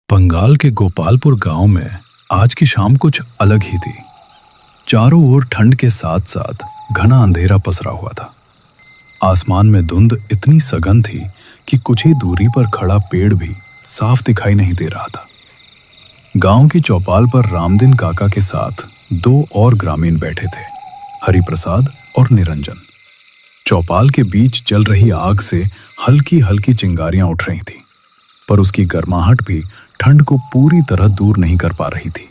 बंगाल के गोपालपुर गांव में आज की शाम कुछ अलग ही थी। चारों ओर ठंड के साथ साथ घना अंधेरा पसरा हुआ था। आसमान में धुंध इतनी सघन थी कि कुछ ही दूरी पर खड़ा पेड़ भी साफ दिखाई नहीं दे रहा था। गांव की चौपाल पर रामदीन काका के साथ दो और ग्रामीण बैठे थे, हरिप्रसाद और निरंजन। चौपाल के बीच जल रही आग से हल्की हल्की चिंगारियां उठ रही थीं, पर उसकी गर्माहट भी ठंड को पूरी तरह दूर नहीं कर पा रही थी।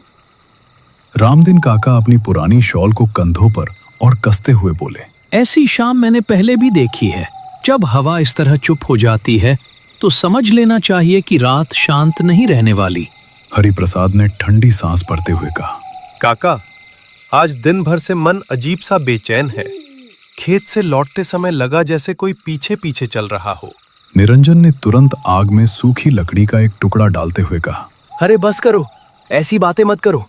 रामदीन काका अपनी पुरानी शॉल को कंधों पर और कसते हुए बोले, ऐसी शाम मैंने पहले भी देखी है। जब हवा इस तरह चुप हो जाती है तो समझ लेना चाहिए कि रात शांत नहीं रहने वाली। हरिप्रसाद ने ठंडी सांस भरते हुए कहा, काका, आज दिन भर से मन अजीब सा बेचैन है। खेत से लौटते समय लगा जैसे कोई पीछे पीछे चल रहा हो। निरंजन ने तुरंत आग में सूखी लकड़ी का एक टुकड़ा डालते हुए कहा, अरे बस करो, ऐसी बातें मत करो।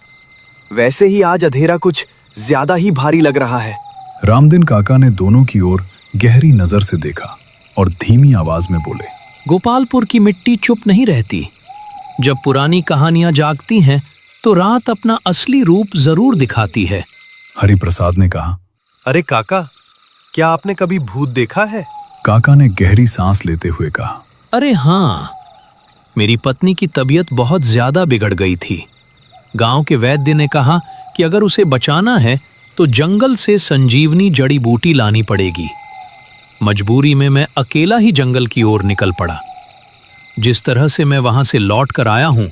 वैसे ही आज अंधेरा कुछ ज्यादा ही भारी लग रहा है। रामदीन काका ने दोनों की ओर गहरी नजर से देखा और धीमी आवाज में बोले, गोपालपुर की मिट्टी चुप नहीं रहती। जब पुरानी कहानियां जागती हैं तो रात अपना असली रूप जरूर दिखाती है। हरिप्रसाद ने कहा, अरे काका, क्या आपने कभी भूत देखा है? काका ने गहरी सांस लेते हुए कहा, अरे हाँ, मेरी पत्नी की तबीयत बहुत ज्यादा बिगड़ गई थी। गांव के वैद्य ने कहा कि अगर उसे बचाना है तो जंगल से संजीवनी जड़ी बूटी लानी पड़ेगी। मजबूरी में मैं अकेला ही जंगल की ओर निकल पड़ा। जिस तरह से मैं वहां से लौट कर आया हूं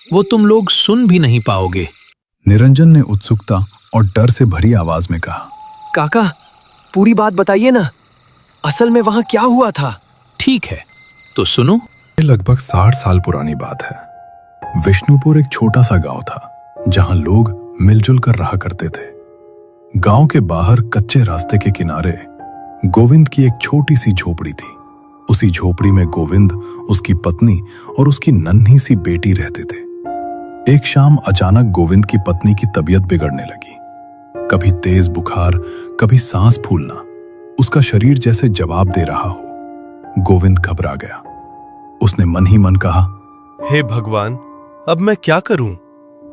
वो तुम लोग सुन भी नहीं पाओगे। निरंजन ने उत्सुकता और डर से भरी आवाज में कहा, काका, पूरी बात बताइए ना, असल में वहां क्या हुआ था? ठीक है तो सुनो। ये लगभग 60 साल पुरानी बात है। विष्णुपुर एक छोटा सा गांव था जहां लोग मिलजुल कर रहा करते थे। गांव के बाहर कच्चे रास्ते के किनारे गोविंद की एक छोटी सी झोपड़ी थी। उसी झोपड़ी में गोविंद, उसकी पत्नी और उसकी नन्ही सी बेटी रहते थे। एक शाम अचानक गोविंद की पत्नी की तबीयत बिगड़ने लगी। कभी तेज बुखार, कभी सांस फूलना। उसका शरीर जैसे जवाब दे रहा हो। गोविंद घबरा गया। उसने मन ही मन कहा, हे भगवान, अब मैं क्या करूं?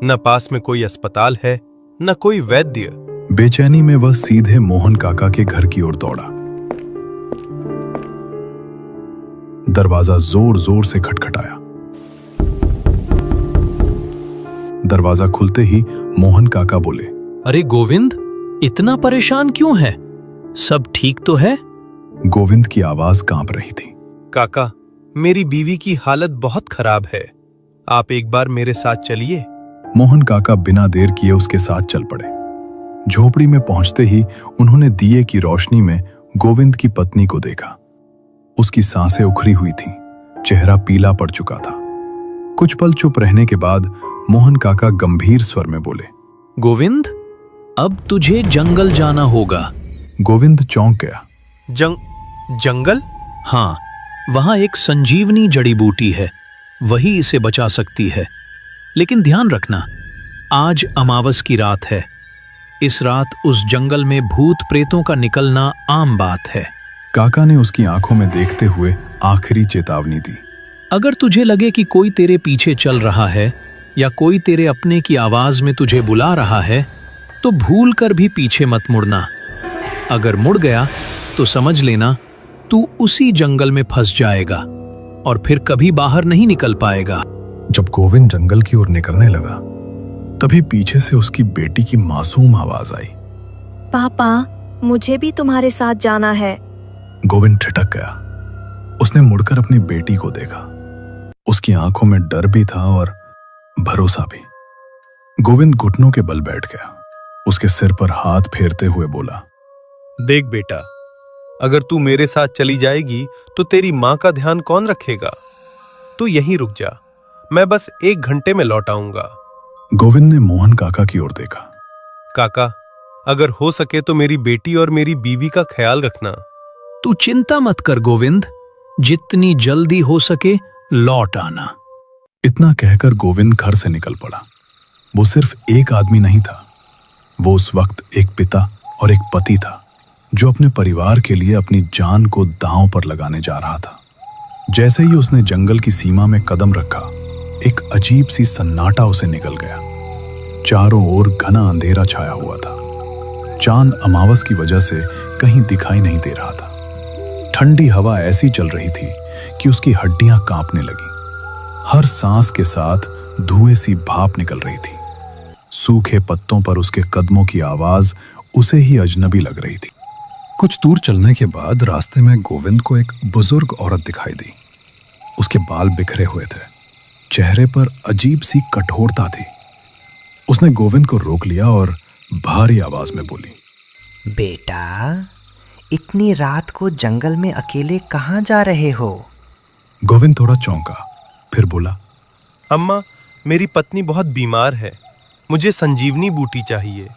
न पास में कोई अस्पताल है, न कोई वैद्य। बेचैनी में वह सीधे मोहन काका के घर की ओर दौड़ा। दरवाजा जोर जोर से खटखटाया। दरवाजा खुलते ही मोहन काका बोले, अरे गोविंद, इतना परेशान क्यों है? सब ठीक तो है? गोविंद की आवाज कांप रही थी। काका, मेरी बीवी की हालत बहुत खराब है। आप एक बार मेरे साथ चलिए। मोहन काका बिना देर किए उसके साथ चल पड़े। झोपड़ी में पहुंचते ही उन्होंने दिए की रोशनी में गोविंद की पत्नी को देखा। उसकी सांसें उखड़ी हुई थीं, चेहरा पीला पड़ चुका था। कुछ पल चुप रहने के बाद मोहन काका गंभीर स्वर में बोले, गोविंद, अब तुझे जंगल जाना होगा। गोविंद चौंक गया। जंगल? हाँ, वहां एक संजीवनी जड़ी बूटी है, वही इसे बचा सकती है। लेकिन ध्यान रखना, आज अमावस की रात है। इस रात उस जंगल में भूत प्रेतों का निकलना आम बात है। काका ने उसकी आंखों में देखते हुए आखिरी चेतावनी दी। अगर तुझे लगे कि कोई तेरे पीछे चल रहा है या कोई तेरे अपने की आवाज में तुझे बुला रहा है तो भूल कर भी पीछे मत मुड़ना। अगर मुड़ गया तो समझ लेना तू उसी जंगल में फंस जाएगा और फिर कभी बाहर नहीं निकल पाएगा। जब गोविंद जंगल की ओर निकलने लगा तभी पीछे से उसकी बेटी की मासूम आवाज आई, पापा, मुझे भी तुम्हारे साथ जाना है। गोविंद ठिठक गया। उसने मुड़कर अपनी बेटी को देखा। उसकी आंखों में डर भी था और भरोसा भी। गोविंद घुटनों के बल बैठ गया। उसके सिर पर हाथ फेरते हुए बोला, देख बेटा, अगर तू मेरे साथ चली जाएगी तो तेरी माँ का ध्यान कौन रखेगा? तू यहीं रुक जा, मैं बस 1 घंटे में लौट आऊंगा। गोविंद ने मोहन काका की ओर देखा। काका, अगर हो सके तो मेरी बेटी और मेरी बीवी का ख्याल रखना। तू चिंता मत कर गोविंद, जितनी जल्दी हो सके लौट आना। इतना कहकर गोविंद घर से निकल पड़ा। वो सिर्फ एक आदमी नहीं था, वो उस वक्त एक पिता और एक पति था जो अपने परिवार के लिए अपनी जान को दांव पर लगाने जा रहा था। जैसे ही उसने जंगल की सीमा में कदम रखा, एक अजीब सी सन्नाटा उसे निकल गया। चारों ओर घना अंधेरा छाया हुआ था। चांद अमावस की वजह से कहीं दिखाई नहीं दे रहा था। ठंडी हवा ऐसी चल रही थी कि उसकी हड्डियां कांपने लगी। हर सांस के साथ धुएं सी भाप निकल रही थी। सूखे पत्तों पर उसके कदमों की आवाज उसे ही अजनबी लग रही थी। कुछ दूर चलने के बाद रास्ते में गोविंद को एक बुजुर्ग औरत दिखाई दी। उसके बाल बिखरे हुए थे, चेहरे पर अजीब सी कठोरता थी। उसने गोविंद को रोक लिया और भारी आवाज में बोली, बेटा, इतनी रात को जंगल में अकेले कहाँ जा रहे हो? गोविंद थोड़ा चौंका, फिर बोला, अम्मा, मेरी पत्नी बहुत बीमार है, मुझे संजीवनी बूटी चाहिए।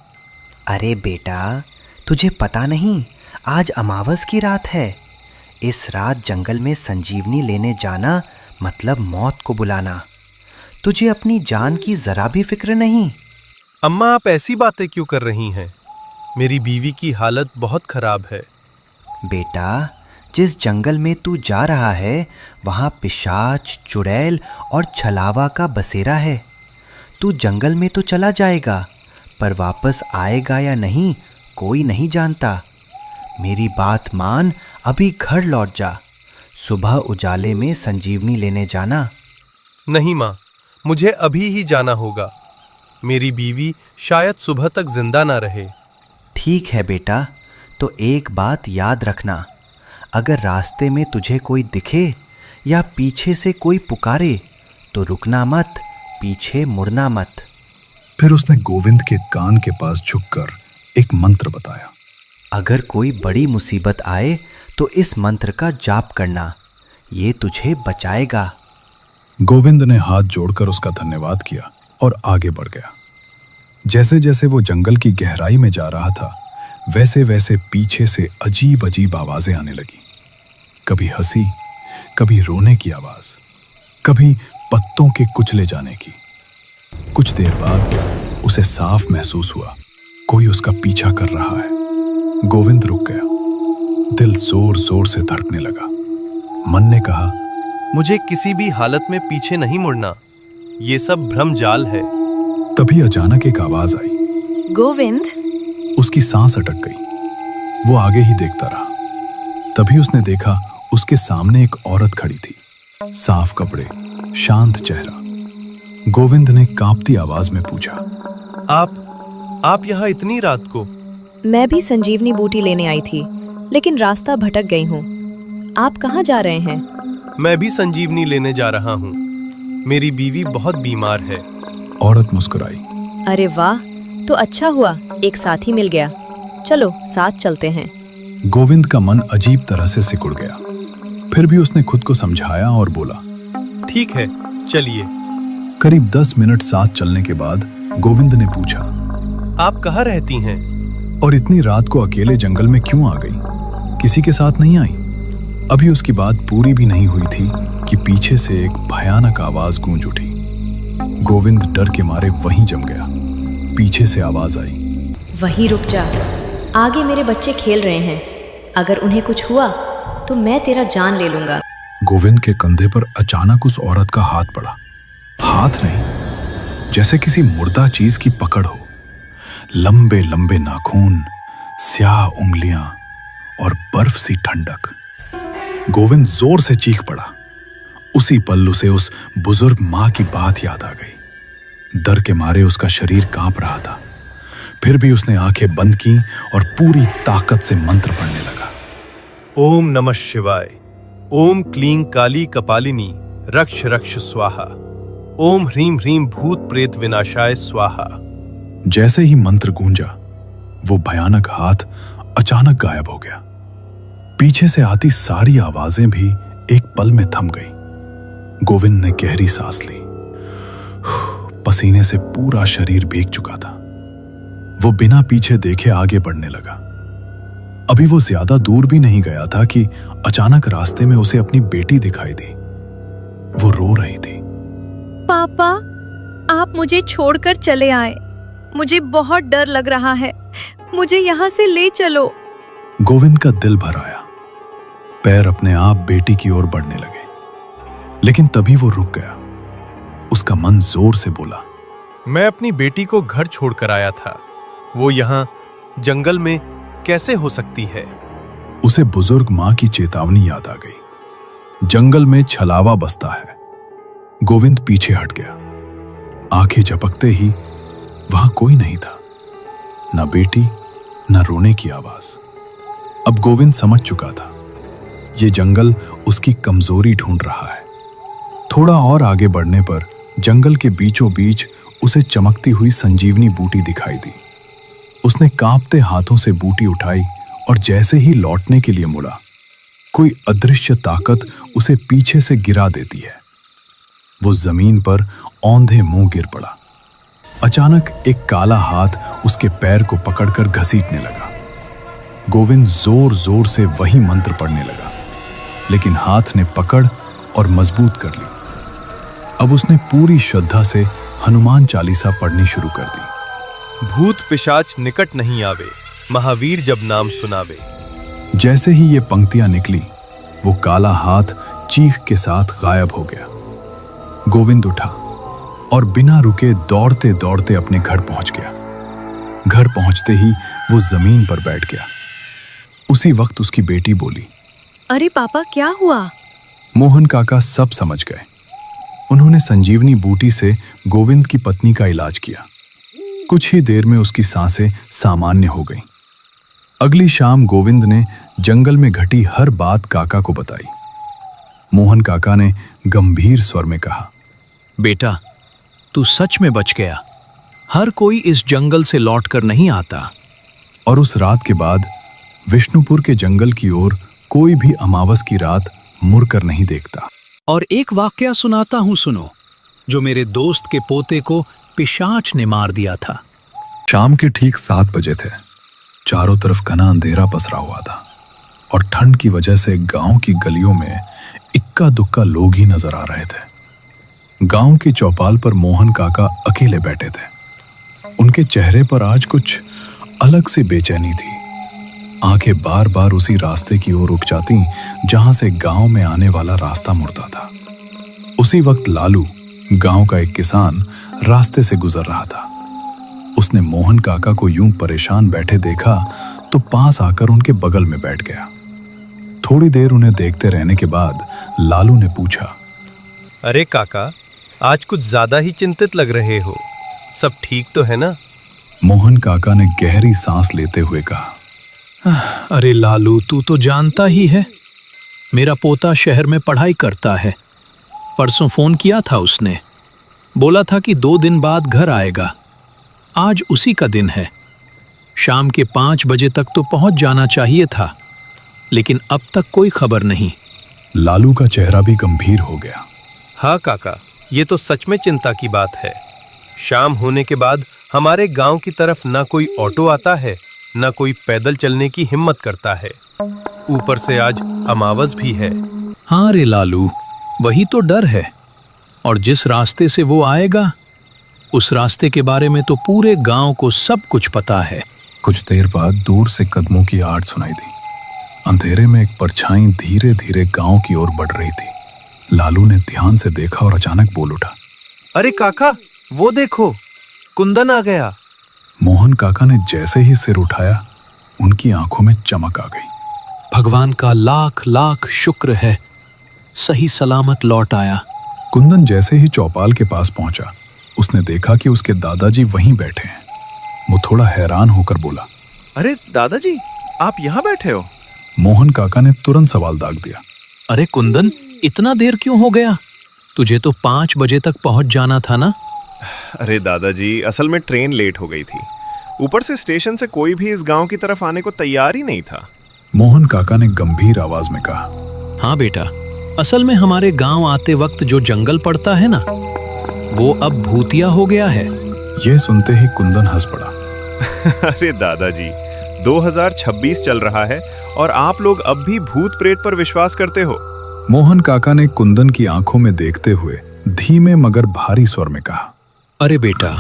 अरे बेटा, तुझे पता नहीं आज अमावस की रात है। इस रात जंगल में संजीवनी लेने जाना मतलब मौत को बुलाना। तुझे अपनी जान की जरा भी फिक्र नहीं। अम्मा, आप ऐसी बातें क्यों कर रही हैं? मेरी बीवी की हालत बहुत खराब है। बेटा, जिस जंगल में तू जा रहा है वहाँ पिशाच, चुड़ैल और छलावा का बसेरा है। तू जंगल में तो चला जाएगा, पर वापस आएगा या नहीं कोई नहीं जानता। मेरी बात मान, अभी घर लौट जा। सुबह उजाले में संजीवनी लेने जाना। नहीं माँ, मुझे अभी ही जाना होगा। मेरी बीवी शायद सुबह तक जिंदा ना रहे। ठीक है बेटा, तो एक बात याद रखना, अगर रास्ते में तुझे कोई दिखे या पीछे से कोई पुकारे तो रुकना मत, पीछे मुड़ना मत। फिर उसने गोविंद के कान के पास झुककर एक मंत्र बताया। अगर कोई बड़ी मुसीबत आए तो इस मंत्र का जाप करना, ये तुझे बचाएगा। गोविंद ने हाथ जोड़कर उसका धन्यवाद किया और आगे बढ़ गया। जैसे जैसे वो जंगल की गहराई में जा रहा था, वैसे वैसे पीछे से अजीब अजीब आवाजें आने लगी। कभी हंसी, कभी रोने की आवाज, कभी पत्तों के कुचले जाने की। कुछ देर बाद उसे साफ महसूस हुआ कोई उसका पीछा कर रहा है। गोविंद रुक गया, दिल जोर जोर से धड़कने लगा। मन ने कहा, मुझे किसी भी हालत में पीछे नहीं मुड़ना, ये सब भ्रम जाल है। तभी अचानक एक आवाज आई। गोविंद। उसकी सांस अटक गई। वो आगे ही देखता रहा। तभी उसने देखा उसके सामने एक औरत खड़ी थी, साफ कपड़े, शांत चेहरा। गोविंद ने कांपती आवाज में पूछा, आप यहाँ इतनी रात को? मैं भी संजीवनी बूटी लेने आई थी, लेकिन रास्ता भटक गई हूँ। आप कहाँ जा रहे हैं? मैं भी संजीवनी लेने जा रहा हूँ। मेरी बीवी बहुत बीमार है। औरत मुस्कुराई। अरे वाह, तो अच्छा हुआ एक साथी मिल गया। चलो साथ चलते हैं। गोविंद का मन अजीब तरह से सिकुड़ गया। फिर भी उसने खुद को समझाया और बोला, ठीक है, चलिए। करीब 10 मिनट साथ चलने के बाद गोविंद ने पूछा, आप कहाँ रहती हैं? और इतनी रात को अकेले जंगल में क्यों आ गई? किसी के साथ नहीं आई? अभी उसकी बात पूरी भी नहीं हुई थी कि पीछे से एक भयानक आवाज गूंज उठी। गोविंद डर के मारे वहीं जम गया। पीछे से आवाज आई, वहीं रुक जा, आगे मेरे बच्चे खेल रहे हैं। अगर उन्हें कुछ हुआ तो मैं तेरा जान ले लूंगा। गोविंद के कंधे पर अचानक उस औरत का हाथ पड़ा। हाथ नहीं, जैसे किसी मुर्दा चीज की पकड़ हो। लंबे लंबे नाखून, स्याह उंगलियां और बर्फ सी ठंडक। गोविंद जोर से चीख पड़ा। उसी पल उसे उस बुजुर्ग मां की बात याद आ गई। डर के मारे उसका शरीर कांप रहा था। फिर भी उसने आंखें बंद की और पूरी ताकत से मंत्र पढ़ने लगा। ओम नमः शिवाय। ओम क्लीं काली कपालिनी रक्ष रक्ष स्वाहा। ओम ह्रीं ह्रीं भूत प्रेत विनाशाय स्वाहा। जैसे ही मंत्र गूंजा, वो भयानक हाथ अचानक गायब हो गया। पीछे से आती सारी आवाजें भी एक पल में थम गई। गोविंद ने गहरी सांस ली। पसीने से पूरा शरीर भीग चुका था। वो बिना पीछे देखे आगे बढ़ने लगा। अभी वो ज्यादा दूर भी नहीं गया था कि अचानक रास्ते में उसे अपनी बेटी दिखाई दी। वो रो रही थी। पापा, आप मुझे छोड़कर चले आए। मुझे बहुत डर लग रहा है। मुझे यहाँ से ले चलो। गोविंद का दिल भर आया। पैर अपने आप बेटी की ओर बढ़ने लगे, लेकिन तभी वो रुक गया। उसका मन जोर से बोला। मैं अपनी बेटी को घर छोड़कर आया था, वो यहाँ जंगल में कैसे हो सकती है? उसे बुजुर्ग मां की चेतावनी याद आ गई। जंगल में छलावा बसता है। गोविंद पीछे हट गया। आंखें झपकते ही वहां कोई नहीं था, न बेटी न रोने की आवाज। अब गोविंद समझ चुका था, ये जंगल उसकी कमजोरी ढूंढ रहा है। थोड़ा और आगे बढ़ने पर जंगल के बीचों बीच उसे चमकती हुई संजीवनी बूटी दिखाई दी। उसने कांपते हाथों से बूटी उठाई और जैसे ही लौटने के लिए मुड़ा, कोई अदृश्य ताकत उसे पीछे से गिरा देती है। वो जमीन पर औंधे मुंह गिर पड़ा। अचानक एक काला हाथ उसके पैर को पकड़कर घसीटने लगा। गोविंद जोर जोर से वही मंत्र पढ़ने लगा, लेकिन हाथ ने पकड़ और मजबूत कर ली। अब उसने पूरी श्रद्धा से हनुमान चालीसा पढ़नी शुरू कर दी। भूत पिशाच निकट नहीं आवे, महावीर जब नाम सुनावे। जैसे ही ये पंक्तियां निकली, वो काला हाथ चीख के साथ गायब हो गया। गोविंद उठा और बिना रुके दौड़ते दौड़ते अपने घर पहुंच गया। घर पहुंचते ही वो जमीन पर बैठ गया। उसी वक्त उसकी बेटी बोली, अरे पापा, क्या हुआ? मोहन काका सब समझ गए। उन्होंने संजीवनी बूटी से गोविंद की पत्नी का इलाज किया। कुछ ही देर में उसकी सांसें सामान्य हो गईं। अगली शाम गोविंद ने जंगल में घटी हर बात काका को बताई। मोहन काका ने गंभीर स्वर में कहा, बेटा, तू सच में बच गया। हर कोई इस जंगल से लौटकर नहीं आता। और उस रात के बाद विष्णुपुर के जंगल की ओर कोई भी अमावस की रात मुड़कर नहीं देखता। और एक वाकया सुनाता हूं, सुनो, जो मेरे दोस्त के पोते को पिशाच ने मार दिया था। शाम के ठीक 7 बजे थे। चारों तरफ घना अंधेरा पसरा हुआ था और ठंड की वजह से गांव की गलियों में इक्का दुक्का लोग ही नजर आ रहे थे। गांव की चौपाल पर मोहन काका अकेले बैठे थे। उनके चेहरे पर आज कुछ अलग सी बेचैनी थी। आंखें बार बार उसी रास्ते की ओर रुक जाती जहां से गांव में आने वाला रास्ता मुड़ता था। उसी वक्त लालू, गांव का एक किसान, रास्ते से गुजर रहा था। उसने मोहन काका को यूं परेशान बैठे देखा तो पास आकर उनके बगल में बैठ गया। थोड़ी देर उन्हें देखते रहने के बाद लालू ने पूछा, अरे काका, आज कुछ ज्यादा ही चिंतित लग रहे हो। सब ठीक तो है ना? मोहन काका ने गहरी सांस लेते हुए कहा, अरे लालू, तू तो जानता ही है, मेरा पोता शहर में पढ़ाई करता है। परसों फोन किया था उसने, बोला था कि 2 दिन बाद घर आएगा। आज उसी का दिन है। शाम के 5 बजे तक तो पहुंच जाना चाहिए था, लेकिन अब तक कोई खबर नहीं। लालू का चेहरा भी गंभीर हो गया। हाँ काका, ये तो सच में चिंता की बात है। शाम होने के बाद हमारे गांव की तरफ ना कोई ऑटो आता है, ना कोई पैदल चलने की हिम्मत करता है। ऊपर से आज अमावस भी है। हाँ रे लालू, वही तो डर है। और जिस रास्ते से वो आएगा, उस रास्ते के बारे में तो पूरे गांव को सब कुछ पता है। कुछ देर बाद दूर से कदमों की आहट सुनाई दी। अंधेरे में एक परछाई धीरे धीरे गांव की ओर बढ़ रही थी। लालू ने ध्यान से देखा और अचानक बोल उठा, अरे काका, वो देखो, कुंदन आ गया। मोहन काका ने जैसे ही सिर उठाया, उनकी आंखों में चमक आ गई। भगवान का लाख लाख शुक्र है, सही सलामत लौट आया। कुंदन जैसे ही चौपाल के पास पहुंचा, उसने देखा कि उसके दादाजी वहीं बैठे हैं। वो थोड़ा हैरान होकर बोला, अरे दादाजी, आप यहाँ बैठे हो? मोहन काका ने तुरंत सवाल दाग दिया, अरे कुंदन, इतना देर क्यों हो गया? तुझे तो 5 बजे तक पहुंच जाना था ना? अरे दादाजी, असल में ट्रेन लेट हो गई थी। ऊपर से स्टेशन से कोई भी इस गांव की तरफ आने को तैयार ही नहीं था। मोहन काका ने गंभीर आवाज में कहा, हाँ बेटा, असल में हमारे गांव आते वक्त जो जंगल पड़ता है ना, वो अब भूतिया हो गया है। यह सुनते ही कुंदन हंस पड़ा। अरे दादाजी, 2026 चल रहा है और आप लोग अब भी भूत प्रेत पर विश्वास करते हो? मोहन काका ने कुंदन की आंखों में देखते हुए धीमे मगर भारी स्वर में कहा, अरे बेटा,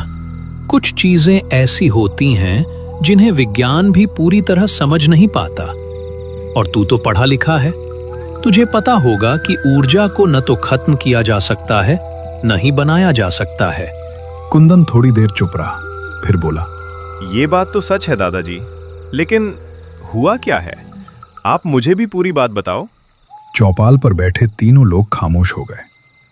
कुछ चीजें ऐसी होती हैं जिन्हें विज्ञान भी पूरी तरह समझ नहीं पाता। और तू तो पढ़ा लिखा है, तुझे पता होगा कि ऊर्जा को न तो खत्म किया जा सकता है नहीं बनाया जा सकता है। कुंदन थोड़ी देर चुप रहा, फिर बोला, ये बात तो सच है दादाजी, लेकिन हुआ क्या है? आप मुझे भी पूरी बात बताओ। चौपाल पर बैठे तीनों लोग खामोश हो गए।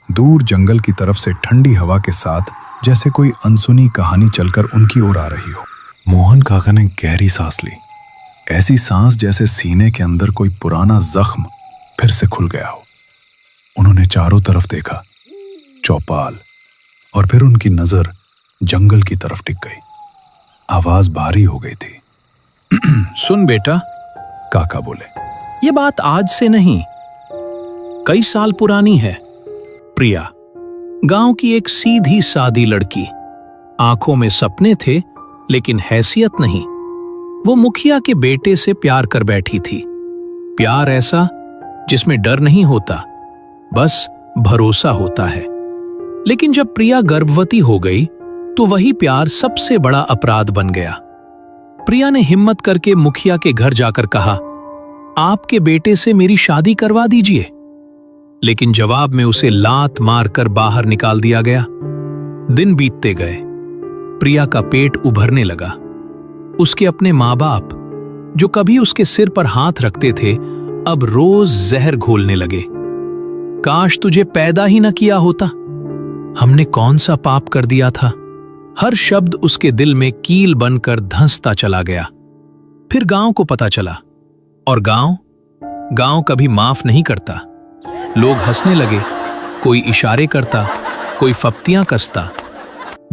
दूर जंगल की तरफ से ठंडी हवा के साथ जैसे कोई अनसुनी कहानी चलकर उनकी ओर आ रही हो। मोहन काका ने गहरी सांस ली, ऐसी सांस जैसे सीने के अंदर कोई पुराना जख्म फिर से खुल गया हो। उन्होंने चारों तरफ देखा, चौपाल, और फिर उनकी नजर जंगल की तरफ टिक गई। आवाज भारी हो गई थी। सुन बेटा, काका बोले, ये बात आज से नहीं, कई साल पुरानी है। प्रिया, गांव की एक सीधी सादी लड़की, आंखों में सपने थे लेकिन हैसियत नहीं। वो मुखिया के बेटे से प्यार कर बैठी थी। प्यार ऐसा जिसमें डर नहीं होता, बस भरोसा होता है। लेकिन जब प्रिया गर्भवती हो गई तो वही प्यार सबसे बड़ा अपराध बन गया। प्रिया ने हिम्मत करके मुखिया के घर जाकर कहा, आपके बेटे से मेरी शादी करवा दीजिए। लेकिन जवाब में उसे लात मारकर बाहर निकाल दिया गया। दिन बीतते गए, प्रिया का पेट उभरने लगा। उसके अपने माँ बाप, जो कभी उसके सिर पर हाथ रखते थे, अब रोज जहर घोलने लगे। काश तुझे पैदा ही न किया होता, हमने कौन सा पाप कर दिया था। हर शब्द उसके दिल में कील बनकर धंसता चला गया। फिर गांव को पता चला, और गांव कभी माफ नहीं करता। लोग हंसने लगे, कोई इशारे करता, कोई फप्तियां कसता।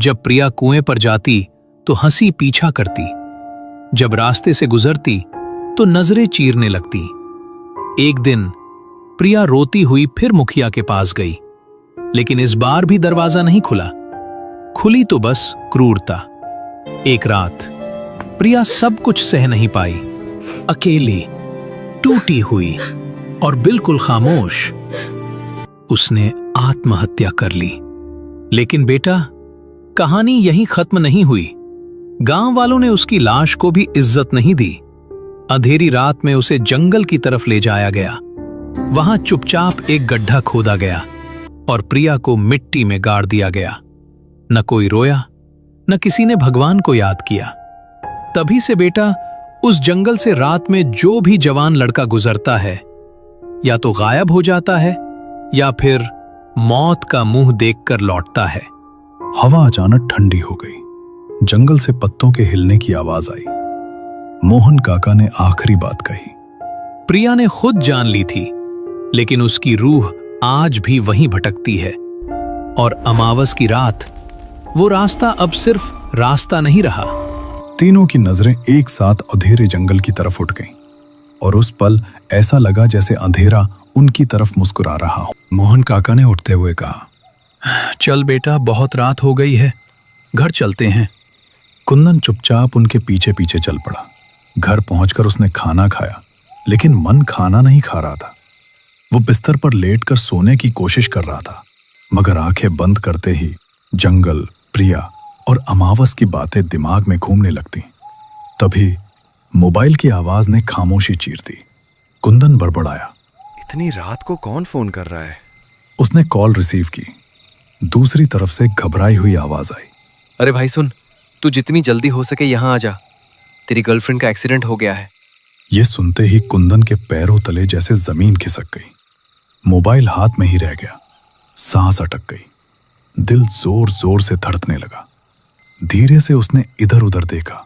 जब प्रिया कुएं पर जाती तो हंसी पीछा करती, जब रास्ते से गुजरती तो नजरें चीरने लगती। एक दिन प्रिया रोती हुई फिर मुखिया के पास गई, लेकिन इस बार भी दरवाजा नहीं खुला। खुली तो बस क्रूरता। एक रात प्रिया सब कुछ सह नहीं पाई। अकेली, टूटी हुई और बिल्कुल खामोश, उसने आत्महत्या कर ली। लेकिन बेटा, कहानी यहीं खत्म नहीं हुई। गांव वालों ने उसकी लाश को भी इज्जत नहीं दी। अंधेरी रात में उसे जंगल की तरफ ले जाया गया। वहां चुपचाप एक गड्ढा खोदा गया और प्रिया को मिट्टी में गाड़ दिया गया। न कोई रोया, न किसी ने भगवान को याद किया। तभी से बेटा, उस जंगल से रात में जो भी जवान लड़का गुजरता है, या तो गायब हो जाता है या फिर मौत का मुंह देखकर लौटता है। हवा अचानक ठंडी हो गई। जंगल से पत्तों के हिलने की आवाज आई। मोहन काका ने आखिरी बात कही। प्रिया ने खुद जान ली थी, लेकिन उसकी रूह आज भी वहीं भटकती है। और अमावस की रात, वो रास्ता अब सिर्फ रास्ता नहीं रहा। तीनों की नजरें एक साथ अंधेरे जंगल की तरफ उठ गईं, और उस पल ऐसा लगा जैसे अंधेरा उनकी तरफ मुस्कुरा रहा हो। मोहन काका ने उठते हुए कहा, चल बेटा, बहुत रात हो गई है, घर चलते हैं। कुंदन चुपचाप उनके पीछे पीछे चल पड़ा। घर पहुंचकर उसने खाना खाया, लेकिन मन खाना नहीं खा रहा था। वो बिस्तर पर लेटकर सोने की कोशिश कर रहा था, मगर आंखें बंद करते ही जंगल, प्रिया और अमावस की बातें दिमाग में घूमने लगती। तभी मोबाइल की आवाज ने खामोशी चीर दी। कुंदन बड़बड़ाया, इतनी रात को कौन फोन कर रहा है? उसने कॉल रिसीव की। दूसरी तरफ से घबराई हुई आवाज आई, अरे भाई सुन, तू जितनी जल्दी हो सके यहाँ आ जा, तेरी गर्लफ्रेंड का एक्सीडेंट हो गया है। ये सुनते ही कुंदन के पैरों तले जैसे जमीन खिसक गई। मोबाइल हाथ में ही रह गया। सांस अटक गई। दिल जोर जोर से धड़कने लगा। धीरे से उसने इधर उधर देखा।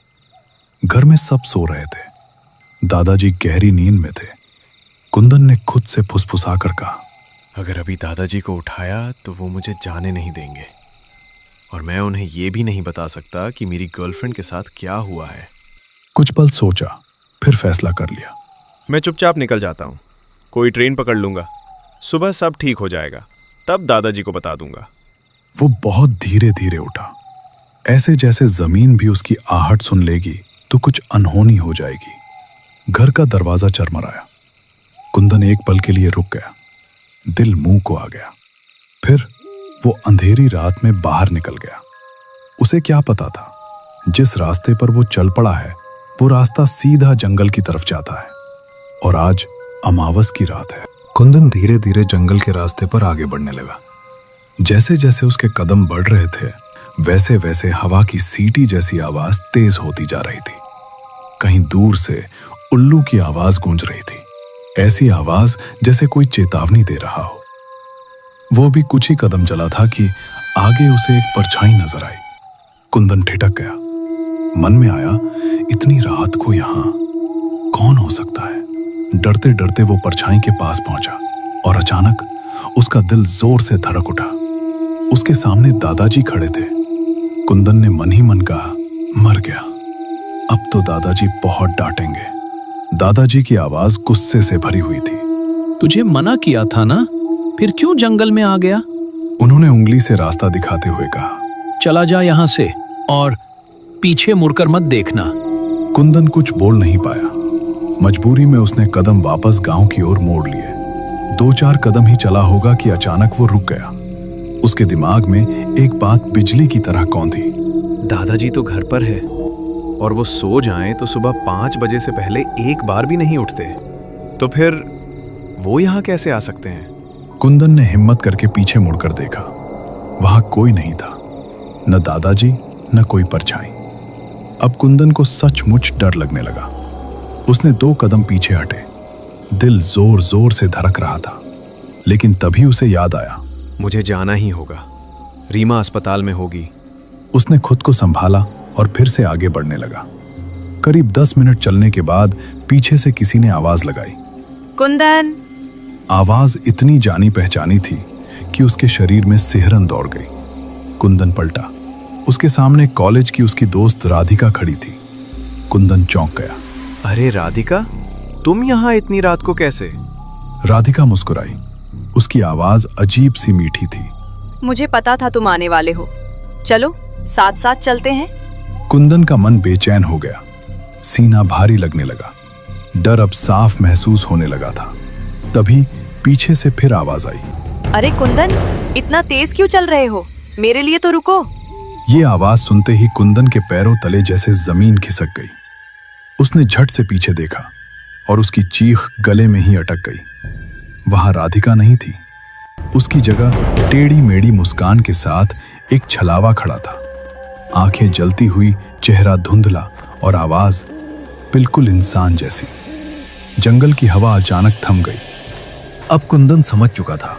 घर में सब सो रहे थे। दादाजी गहरी नींद में थे। कुंदन ने खुद से फुसफुसाकर कहा, अगर अभी दादाजी को उठाया तो वो मुझे जाने नहीं देंगे, और मैं उन्हें ये भी नहीं बता सकता कि मेरी गर्लफ्रेंड के साथ क्या हुआ है। कुछ पल सोचा, फिर फैसला कर लिया, मैं चुपचाप निकल जाता हूँ, कोई ट्रेन पकड़ लूंगा, सुबह सब ठीक हो जाएगा, तब दादाजी को बता दूंगा। वो बहुत धीरे धीरे उठा, ऐसे जैसे जमीन भी उसकी आहट सुन लेगी तो कुछ अनहोनी हो जाएगी। घर का दरवाजा चरमराया। कुंदन एक पल के लिए रुक गया। दिल मुंह को आ गया। फिर वो अंधेरी रात में बाहर निकल गया। उसे क्या पता था, जिस रास्ते पर वो चल पड़ा है वो रास्ता सीधा जंगल की तरफ जाता है, और आज अमावस की रात है। कुंदन धीरे धीरे जंगल के रास्ते पर आगे बढ़ने लगा। जैसे जैसे उसके कदम बढ़ रहे थे वैसे वैसे हवा की सीटी जैसी आवाज तेज होती जा रही थी। कहीं दूर से उल्लू की आवाज गूंज रही थी, ऐसी आवाज जैसे कोई चेतावनी दे रहा हो। वो भी कुछ ही कदम चला था कि आगे उसे एक परछाई नजर आई। कुंदन ठिठक गया। मन में आया, इतनी रात को यहां कौन हो सकता है। डरते डरते वो परछाई के पास पहुंचा और अचानक उसका दिल जोर से धड़क उठा। उसके सामने दादाजी खड़े थे। कुंदन ने मन ही मन कहा, मर गया, अब तो दादाजी बहुत डांटेंगे। दादाजी की आवाज गुस्से से भरी हुई थी। तुझे मना किया था ना, फिर क्यों जंगल में आ गया? उन्होंने उंगली से रास्ता दिखाते हुए कहा, चला जा यहां से और पीछे मुड़कर मत देखना। कुंदन कुछ बोल नहीं पाया। मजबूरी में उसने कदम वापस गांव की ओर मोड़ लिए। 2-4 कदम ही चला होगा कि अचानक वो रुक गया। उसके दिमाग में एक बात बिजली की तरह कौंधी। दादाजी तो घर पर है और वो सो जाएं तो सुबह 5 बजे से पहले एक बार भी नहीं उठते, तो फिर वो यहाँ कैसे आ सकते हैं? कुंदन ने हिम्मत करके पीछे मुड़कर देखा। वहां कोई नहीं था, न दादाजी न कोई परछाई। अब कुंदन को सचमुच डर लगने लगा। उसने 2 कदम पीछे हटे। दिल जोर जोर से धड़क रहा था, लेकिन तभी उसे याद आया, मुझे जाना ही होगा, रीमा अस्पताल में होगी। उसने खुद को संभाला और फिर से आगे बढ़ने लगा। करीब 10 मिनट चलने के बाद पीछे से किसी ने आवाज लगाई, कुंदन। आवाज इतनी जानी पहचानी थी कि उसके शरीर में सिहरन दौड़ गई। कुंदन पलटा। उसके सामने कॉलेज की उसकी दोस्त राधिका खड़ी थी। कुंदन चौंक गया। अरे राधिका, तुम यहाँ इतनी रात को कैसे? राधिका मुस्कुराई। उसकी आवाज अजीब सी मीठी थी। मुझे पता था तुम आने वाले हो, चलो साथ साथ चलते हैं। कुंदन का मन बेचैन हो गया, सीना भारी लगने लगा, डर अब साफ महसूस होने लगा था। तभी पीछे से फिर आवाज आई, अरे कुंदन, इतना तेज क्यों चल रहे हो? मेरे लिए तो रुको। ये आवाज सुनते ही कुंदन के पैरों तले जैसे जमीन खिसक गई। उसने झट से पीछे देखा और उसकी चीख गले में ही अटक गई। वहां राधिका नहीं थी। उसकी जगह टेढ़ी मेढ़ी मुस्कान के साथ एक छलावा खड़ा था। आंखें जलती हुई, चेहरा धुंधला और आवाज बिल्कुल इंसान जैसी। जंगल की हवा अचानक थम गई। अब कुंदन समझ चुका था,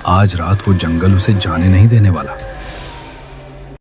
आज रात वो जंगल उसे जाने नहीं देने वाला।